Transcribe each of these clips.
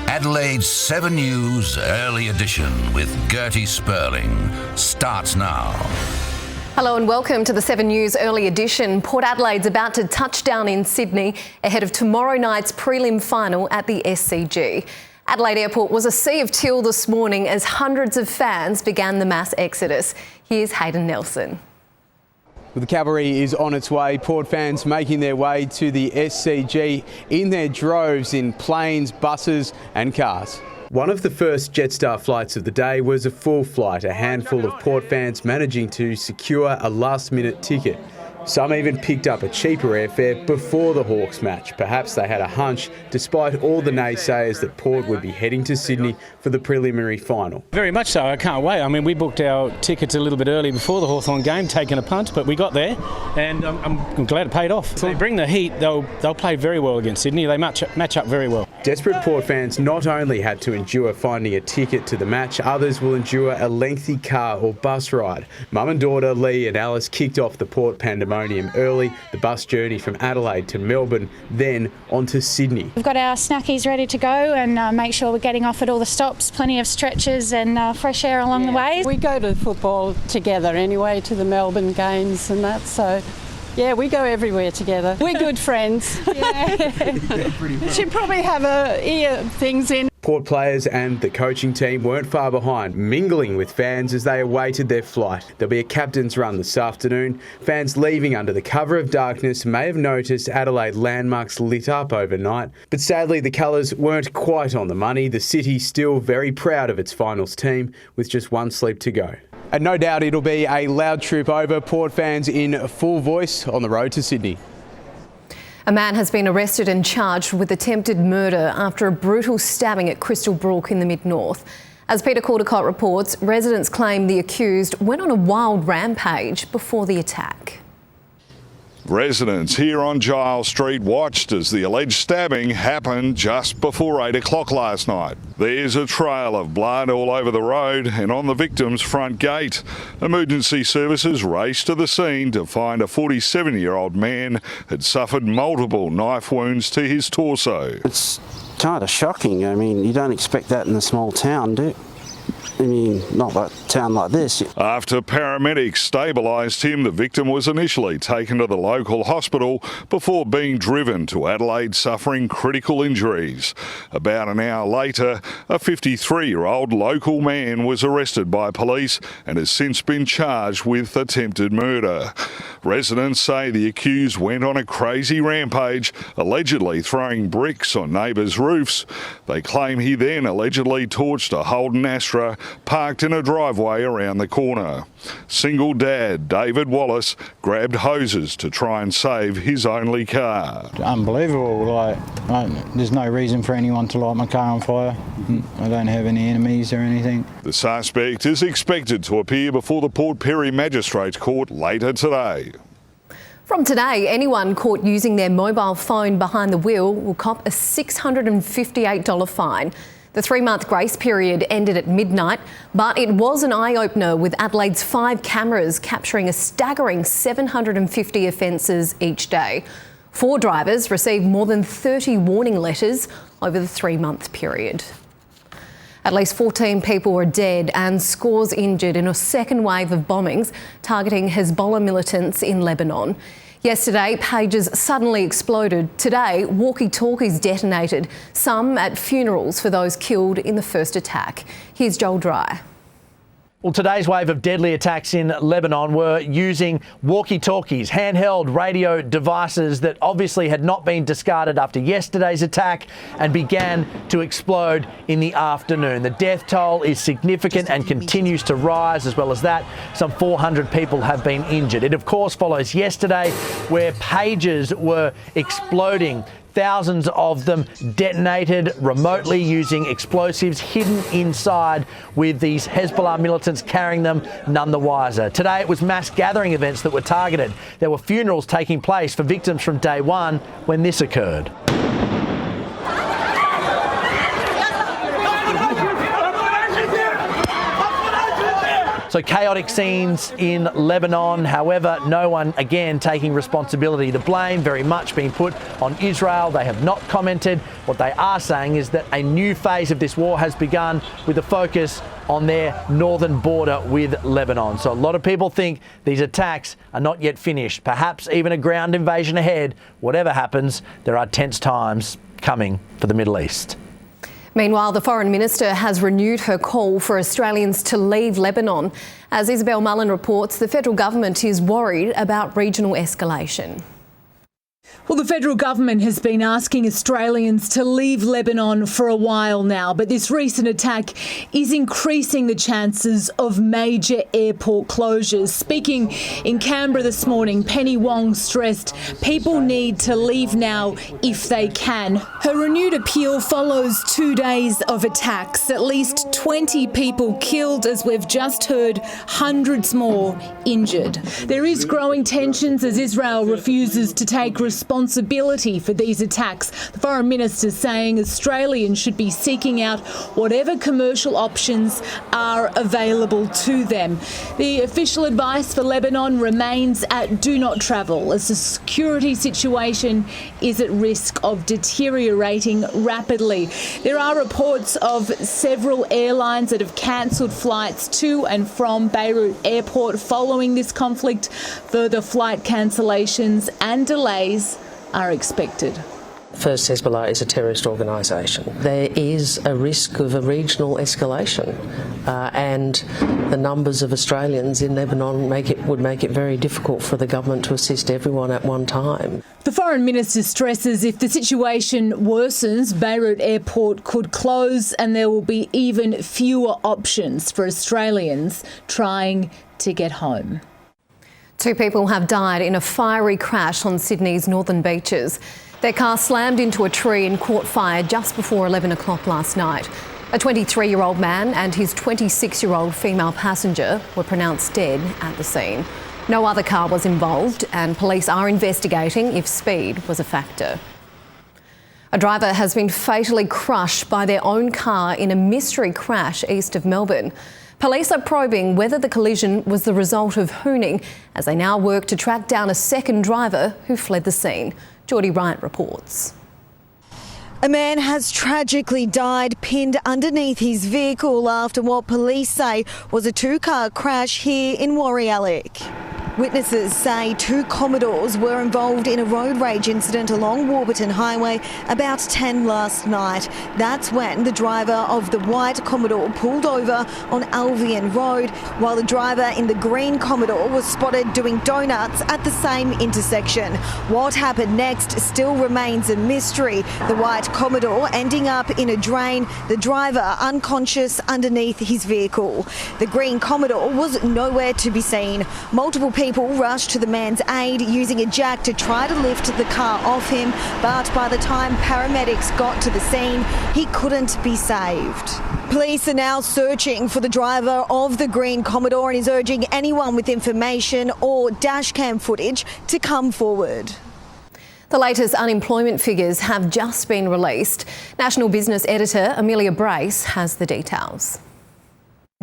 Adelaide's 7 News Early Edition with Gertie Spurling starts now. Hello and welcome to the 7 News Early Edition. Port Adelaide's about to touch down in Sydney ahead of tomorrow night's prelim final at the SCG. Adelaide Airport was a sea of teal this morning as hundreds of fans began the mass exodus. Here's Hayden Nelson. Well, the cavalry is on its way. Port fans making their way to the SCG in their droves in planes, buses and cars. One of the first Jetstar flights of the day was a full flight, a handful of Port fans managing to secure a last-minute ticket. Some even picked up a cheaper airfare before the Hawks match. Perhaps they had a hunch, despite all the naysayers, that Port would be heading to Sydney for the preliminary final. Very much so. I can't wait. I mean, we booked our tickets a little bit early before the Hawthorn game, taking a punt, but we got there, and I'm glad it paid off. If they bring the heat, they'll play very well against Sydney. They match up very well. Desperate Port fans not only had to endure finding a ticket to the match, others will endure a lengthy car or bus ride. Mum and daughter Lee and Alice kicked off the Port pandemonium early, the bus journey from Adelaide to Melbourne, then on to Sydney. We've got our snackies ready to go and make sure we're getting off at all the stops, plenty of stretches and fresh air along the way. We go to football together anyway, to the Melbourne games and that, so yeah, we go everywhere together. We're good friends. Yeah. Should probably have ear things in. Port players and the coaching team weren't far behind, mingling with fans as they awaited their flight. There'll be a captain's run this afternoon. Fans leaving under the cover of darkness may have noticed Adelaide landmarks lit up overnight, but sadly the colours weren't quite on the money. The city's still very proud of its finals team with just one sleep to go. And no doubt it'll be a loud troop over. Port fans in full voice on the road to Sydney. A man has been arrested and charged with attempted murder after a brutal stabbing at Crystal Brook in the mid-north. As Peter Caldecott reports, residents claim the accused went on a wild rampage before the attack. Residents here on Giles Street watched as the alleged stabbing happened just before 8 o'clock last night. There's a trail of blood all over the road and on the victim's front gate. Emergency services raced to the scene to find a 47-year-old man had suffered multiple knife wounds to his torso. It's kind of shocking. I mean, you don't expect that in a small town, do you? I mean, not a town like this. After paramedics stabilised him, the victim was initially taken to the local hospital before being driven to Adelaide suffering critical injuries. About an hour later, a 53-year-old local man was arrested by police and has since been charged with attempted murder. Residents say the accused went on a crazy rampage, allegedly throwing bricks on neighbours' roofs. They claim he then allegedly torched a Holden Astra parked in a driveway around the corner. Single dad David Wallace grabbed hoses to try and save his only car. Unbelievable. There's no reason for anyone to light my car on fire. I don't have any enemies or anything. The suspect is expected to appear before the Port Pirie Magistrates Court later today. From today, anyone caught using their mobile phone behind the wheel will cop a $658 fine. The 3-month grace period ended at midnight, but it was an eye-opener with Adelaide's 5 cameras capturing a staggering 750 offences each day. 4 drivers received more than 30 warning letters over the 3-month period. At least 14 people were dead and scores injured in a second wave of bombings targeting Hezbollah militants in Lebanon. Yesterday, pages suddenly exploded. Today, walkie-talkies detonated, some at funerals for those killed in the first attack. Here's Joel Dry. Well, today's wave of deadly attacks in Lebanon were using walkie-talkies, handheld radio devices that obviously had not been discarded after yesterday's attack and began to explode in the afternoon. The death toll is significant and continues to rise. As well as that, some 400 people have been injured. It, of course, follows yesterday where pages were exploding. Thousands of them detonated remotely using explosives hidden inside, with these Hezbollah militants carrying them none the wiser. Today it was mass gathering events that were targeted. There were funerals taking place for victims from day one when this occurred. So chaotic scenes in Lebanon. However, no one again taking responsibility. The blame very much being put on Israel. They have not commented. What they are saying is that a new phase of this war has begun with a focus on their northern border with Lebanon. So a lot of people think these attacks are not yet finished. Perhaps even a ground invasion ahead. Whatever happens, there are tense times coming for the Middle East. Meanwhile, the Foreign Minister has renewed her call for Australians to leave Lebanon. As Isabel Mullen reports, the federal government is worried about regional escalation. Well, the federal government has been asking Australians to leave Lebanon for a while now, but this recent attack is increasing the chances of major airport closures. Speaking in Canberra this morning, Penny Wong stressed people need to leave now if they can. Her renewed appeal follows 2 days of attacks. At least 20 people killed, as we've just heard, hundreds more injured. There is growing tensions as Israel refuses to take responsibility for these attacks. The Foreign Minister saying Australians should be seeking out whatever commercial options are available to them. The official advice for Lebanon remains at do not travel, as the security situation is at risk of deteriorating rapidly. There are reports of several airlines that have cancelled flights to and from Beirut Airport following this conflict. Further flight cancellations and delays are expected. First, Hezbollah is a terrorist organisation. There is a risk of a regional escalation, and the numbers of Australians in Lebanon would make it very difficult for the government to assist everyone at one time. The Foreign Minister stresses if the situation worsens, Beirut Airport could close and there will be even fewer options for Australians trying to get home. 2 people have died in a fiery crash on Sydney's northern beaches. Their car slammed into a tree and caught fire just before 11 o'clock last night. A 23-year-old man and his 26-year-old female passenger were pronounced dead at the scene. No other car was involved, and police are investigating if speed was a factor. A driver has been fatally crushed by their own car in a mystery crash east of Melbourne. Police are probing whether the collision was the result of hooning as they now work to track down a second driver who fled the scene. Gertie reports. A man has tragically died pinned underneath his vehicle after what police say was a 2-car crash here in Warrialec. Witnesses say 2 Commodores were involved in a road rage incident along Warburton Highway about 10 last night. That's when the driver of the white Commodore pulled over on Albion Road, while the driver in the green Commodore was spotted doing donuts at the same intersection. What happened next still remains a mystery. The white Commodore ending up in a drain, the driver unconscious underneath his vehicle. The green Commodore was nowhere to be seen. Multiple people rushed to the man's aid using a jack to try to lift the car off him, but by the time paramedics got to the scene, he couldn't be saved. Police are now searching for the driver of the green Commodore and is urging anyone with information or dashcam footage to come forward. The latest unemployment figures have just been released. National Business Editor Amelia Brace has the details.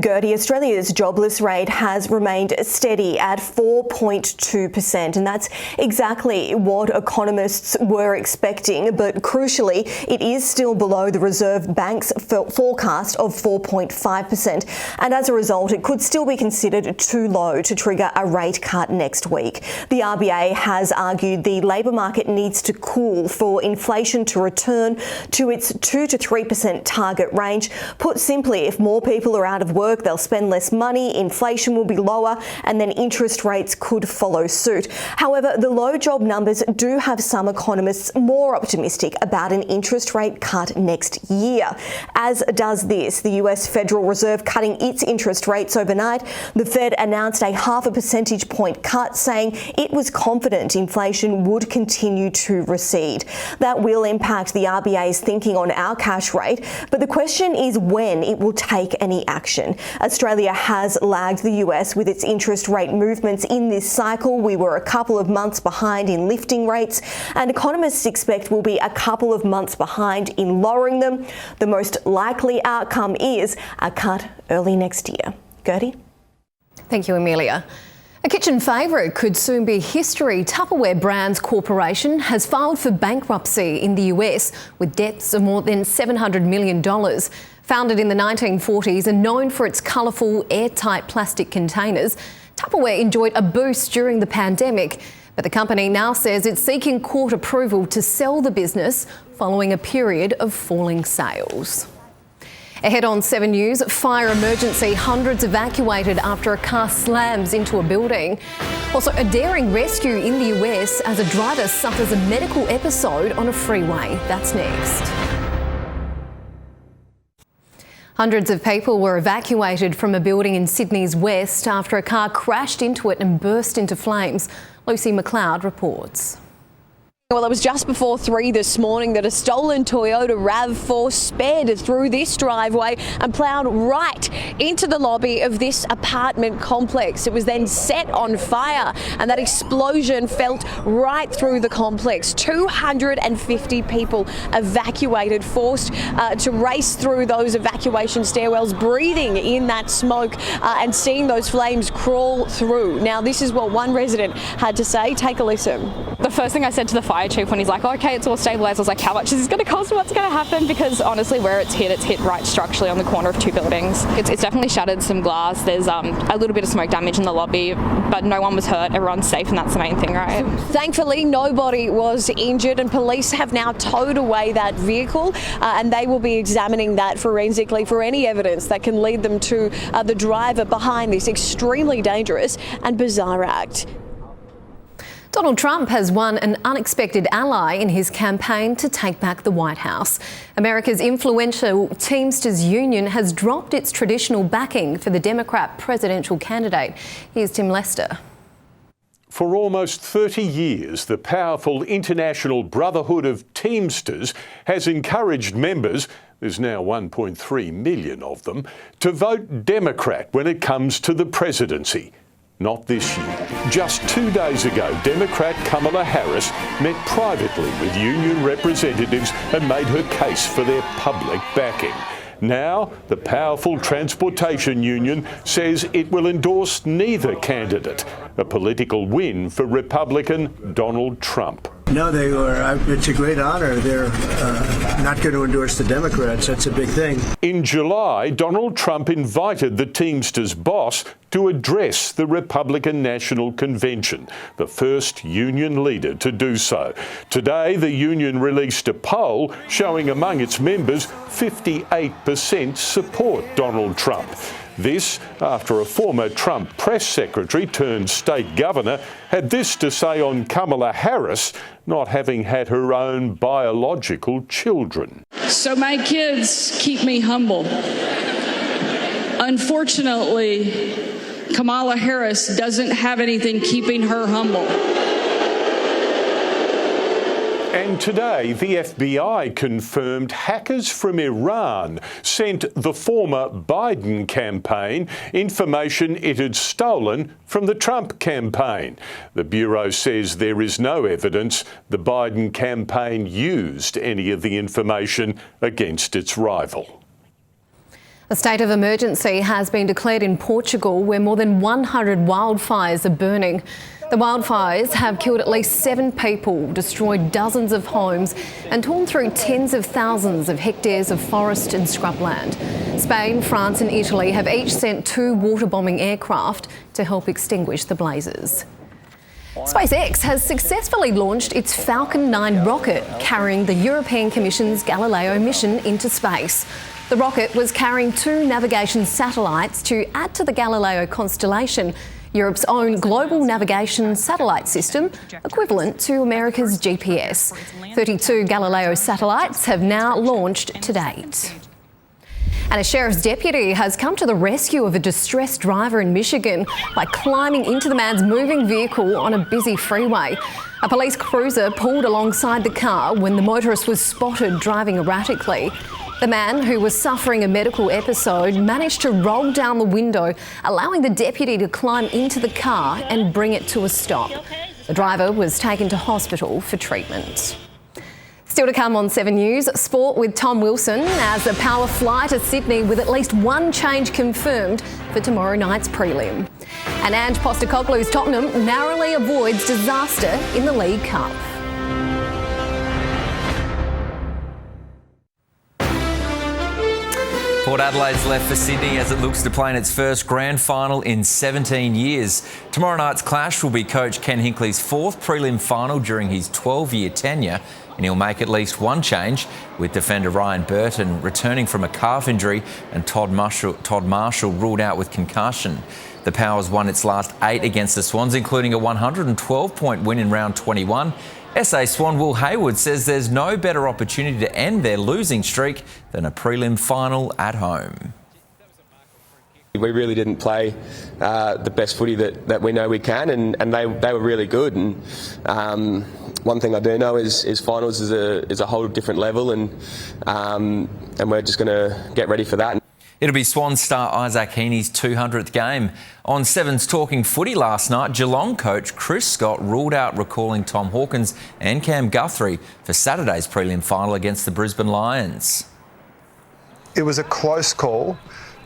Gertie, Australia's jobless rate has remained steady at 4.2%, and that's exactly what economists were expecting. But crucially, it is still below the Reserve Bank's forecast of 4.5%. And as a result, it could still be considered too low to trigger a rate cut next week. The RBA has argued the labour market needs to cool for inflation to return to its 2 to 3% target range. Put simply, if more people are out of work, they'll spend less money, inflation will be lower, and then interest rates could follow suit. However, the low job numbers do have some economists more optimistic about an interest rate cut next year, as does this. The US Federal Reserve cutting its interest rates overnight. The Fed announced a 0.5 percentage point cut, saying it was confident inflation would continue to recede. That will impact the RBA's thinking on our cash rate, but the question is when it will take any action. Australia has lagged the US with its interest rate movements in this cycle. We were a couple of months behind in lifting rates, and economists expect we'll be a couple of months behind in lowering them. The most likely outcome is a cut early next year. Gertie? Thank you, Amelia. A kitchen favourite could soon be history. Tupperware Brands Corporation has filed for bankruptcy in the US with debts of more than $700 million. Founded in the 1940s and known for its colourful, airtight plastic containers, Tupperware enjoyed a boost during the pandemic. But the company now says it's seeking court approval to sell the business following a period of falling sales. Ahead on 7 News, fire emergency, hundreds evacuated after a car slams into a building. Also, a daring rescue in the US as a driver suffers a medical episode on a freeway. That's next. Hundreds of people were evacuated from a building in Sydney's west after a car crashed into it and burst into flames. Lucy McLeod reports. Well, it was just before 3 this morning that a stolen Toyota RAV4 sped through this driveway and ploughed right into the lobby of this apartment complex. It was then set on fire and that explosion felt right through the complex. 250 people evacuated, forced to race through those evacuation stairwells, breathing in that smoke and seeing those flames crawl through. Now, this is what one resident had to say. Take a listen. The first thing I said to the fire chief when he's like, okay, it's all stabilised, I was like, how much is this going to cost? What's going to happen? Because honestly, where it's hit right structurally on the corner of 2 buildings. It's definitely shattered some glass. There's a little bit of smoke damage in the lobby, but no one was hurt. Everyone's safe, and that's the main thing, right? Thankfully, nobody was injured, and police have now towed away that vehicle, and they will be examining that forensically for any evidence that can lead them to the driver behind this extremely dangerous and bizarre act. Donald Trump has won an unexpected ally in his campaign to take back the White House. America's influential Teamsters Union has dropped its traditional backing for the Democrat presidential candidate. Here's Tim Lester. For almost 30 years, the powerful International Brotherhood of Teamsters has encouraged members, there's now 1.3 million of them, to vote Democrat when it comes to the presidency. Not this year. Just 2 days ago, Democrat Kamala Harris met privately with union representatives and made her case for their public backing. Now, the powerful transportation union says it will endorse neither candidate, a political win for Republican Donald Trump. No, they were. It's a great honor. They're not going to endorse the Democrats. That's a big thing. In July, Donald Trump invited the Teamsters boss to address the Republican National Convention, the first union leader to do so. Today, the union released a poll showing among its members 58% support Donald Trump. This after a former Trump press secretary turned state governor had this to say on Kamala Harris not having had her own biological children. So my kids keep me humble. Unfortunately, Kamala Harris doesn't have anything keeping her humble. And today, the FBI confirmed hackers from Iran sent the former Biden campaign information it had stolen from the Trump campaign. The Bureau says there is no evidence the Biden campaign used any of the information against its rival. A state of emergency has been declared in Portugal, where more than 100 wildfires are burning. The wildfires have killed at least 7 people, destroyed dozens of homes and torn through tens of thousands of hectares of forest and scrubland. Spain, France and Italy have each sent 2 water-bombing aircraft to help extinguish the blazes. SpaceX has successfully launched its Falcon 9 rocket, carrying the European Commission's Galileo mission into space. The rocket was carrying 2 navigation satellites to add to the Galileo constellation, Europe's own global navigation satellite system, equivalent to America's GPS. 32 Galileo satellites have now launched to date. And a sheriff's deputy has come to the rescue of a distressed driver in Michigan by climbing into the man's moving vehicle on a busy freeway. A police cruiser pulled alongside the car when the motorist was spotted driving erratically. The man, who was suffering a medical episode, managed to roll down the window, allowing the deputy to climb into the car and bring it to a stop. The driver was taken to hospital for treatment. Still to come on 7 News, sport with Tom Wilson as the Power fly to Sydney with at least one change confirmed for tomorrow night's prelim. And Ange Postecoglou's Tottenham narrowly avoids disaster in the League Cup. Port Adelaide's left for Sydney as it looks to play in its first grand final in 17 years. Tomorrow night's clash will be coach Ken Hinkley's fourth prelim final during his 12-year tenure, and he'll make at least one change, with defender Ryan Burton returning from a calf injury and Todd Marshall ruled out with concussion. The Powers won its last 8 against the Swans, including a 112-point win in round 21. SA Swan Will Hayward says there's no better opportunity to end their losing streak than a prelim final at home. We really didn't play the best footy that we know we can, and they were really good. And one thing I do know is finals is a whole different level, and we're just going to get ready for that. It'll be Swans star Isaac Heaney's 200th game. On Seven's Talking Footy last night, Geelong coach Chris Scott ruled out recalling Tom Hawkins and Cam Guthrie for Saturday's prelim final against the Brisbane Lions. It was a close call,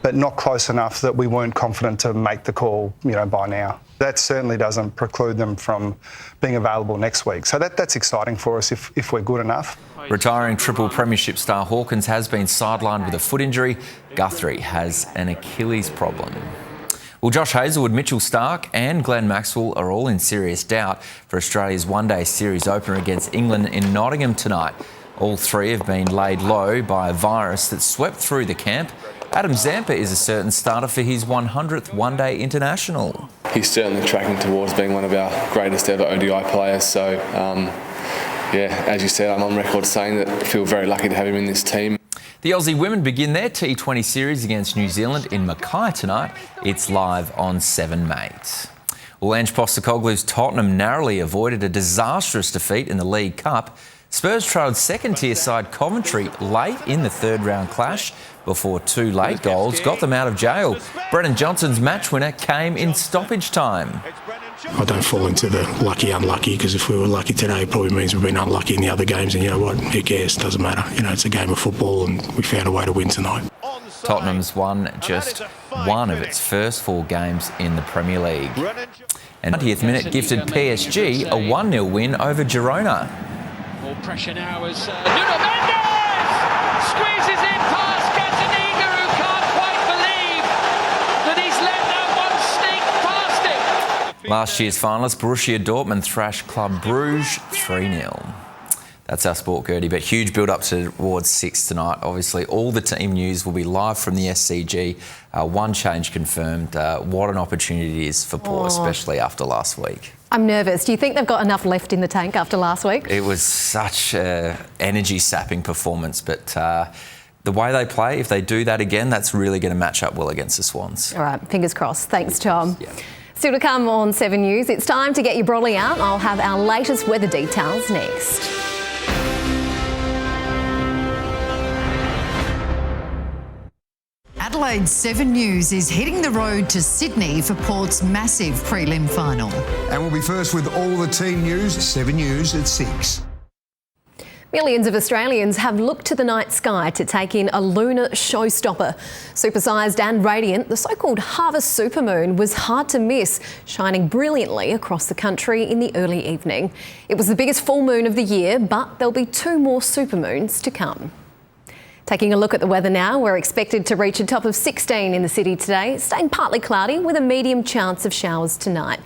but not close enough that we weren't confident to make the call, by now. That certainly doesn't preclude them from being available next week. So that's exciting for us if we're good enough. Retiring triple premiership star Hawkins has been sidelined with a foot injury. Guthrie has an Achilles problem. Well, Josh Hazlewood, Mitchell Starc and Glenn Maxwell are all in serious doubt for Australia's one-day series opener against England in Nottingham tonight. All three have been laid low by a virus that swept through the camp. Adam Zampa is a certain starter for his 100th one-day international. He's certainly tracking towards being one of our greatest ever ODI players. So, as you said, I'm on record saying that I feel very lucky to have him in this team. The Aussie women begin their T20 series against New Zealand in Mackay tonight. It's live on 7 Mate. Well, Ange Postecoglou's Tottenham narrowly avoided a disastrous defeat in the League Cup. Spurs trailed second-tier side Coventry late in the third-round clash before 2 late goals got them out of jail. Brennan Johnson's match winner came in stoppage time. I don't fall into the lucky, unlucky, because if we were lucky today, it probably means we've been unlucky in the other games, and you know what, who cares, doesn't matter. It's a game of football and we found a way to win tonight. Tottenham's won just one of its first 4 games in the Premier League. And 90th minute gifted PSG a 1-0 win over Girona. More pressure now as Nuno Mendes squeezes in past Gataniga, who can't quite believe that he's let that one sneak past him. Last year's finalists Borussia Dortmund thrashed Club Bruges 3-0. That's our sport, Gertie, but huge build-up towards 6 tonight. Obviously, all the team news will be live from the SCG. One change confirmed. What an opportunity it is for Port, especially after last week. I'm nervous. Do you think they've got enough left in the tank after last week? It was such an energy-sapping performance, but the way they play, if they do that again, that's really going to match up well against the Swans. All right, fingers crossed. Thanks, Tom. Yeah. Still to come on 7 News, it's time to get your brolly out. I'll have our latest weather details next. Adelaide's 7 News is hitting the road to Sydney for Port's massive prelim final. And we'll be first with all the team news, 7 News at 6. Millions of Australians have looked to the night sky to take in a lunar showstopper. Supersized and radiant, the so-called harvest supermoon was hard to miss, shining brilliantly across the country in the early evening. It was the biggest full moon of the year, but there'll be 2 more supermoons to come. Taking a look at the weather now, we're expected to reach a top of 16 in the city today, staying partly cloudy with a medium chance of showers tonight.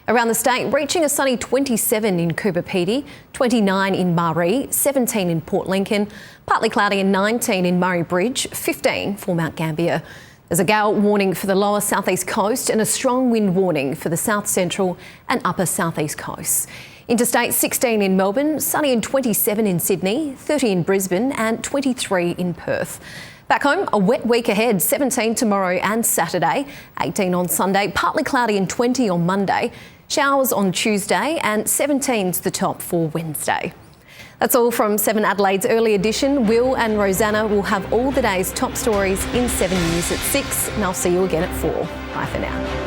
Around the state, reaching a sunny 27 in Coober Pedy, 29 in Maree, 17 in Port Lincoln, partly cloudy and 19 in Murray Bridge, 15 for Mount Gambier. There's a gale warning for the lower southeast coast and a strong wind warning for the south central and upper southeast coasts. Interstate 16 in Melbourne, sunny and 27 in Sydney, 30 in Brisbane and 23 in Perth. Back home, a wet week ahead, 17 tomorrow and Saturday, 18 on Sunday, partly cloudy and 20 on Monday, showers on Tuesday and 17's the top for Wednesday. That's all from 7 Adelaide's early edition. Will and Rosanna will have all the day's top stories in 7 News at 6, and I'll see you again at 4. Bye for now.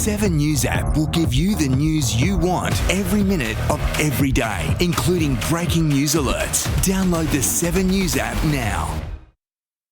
7 News app will give you the news you want every minute of every day, including breaking news alerts. Download the 7 News app now.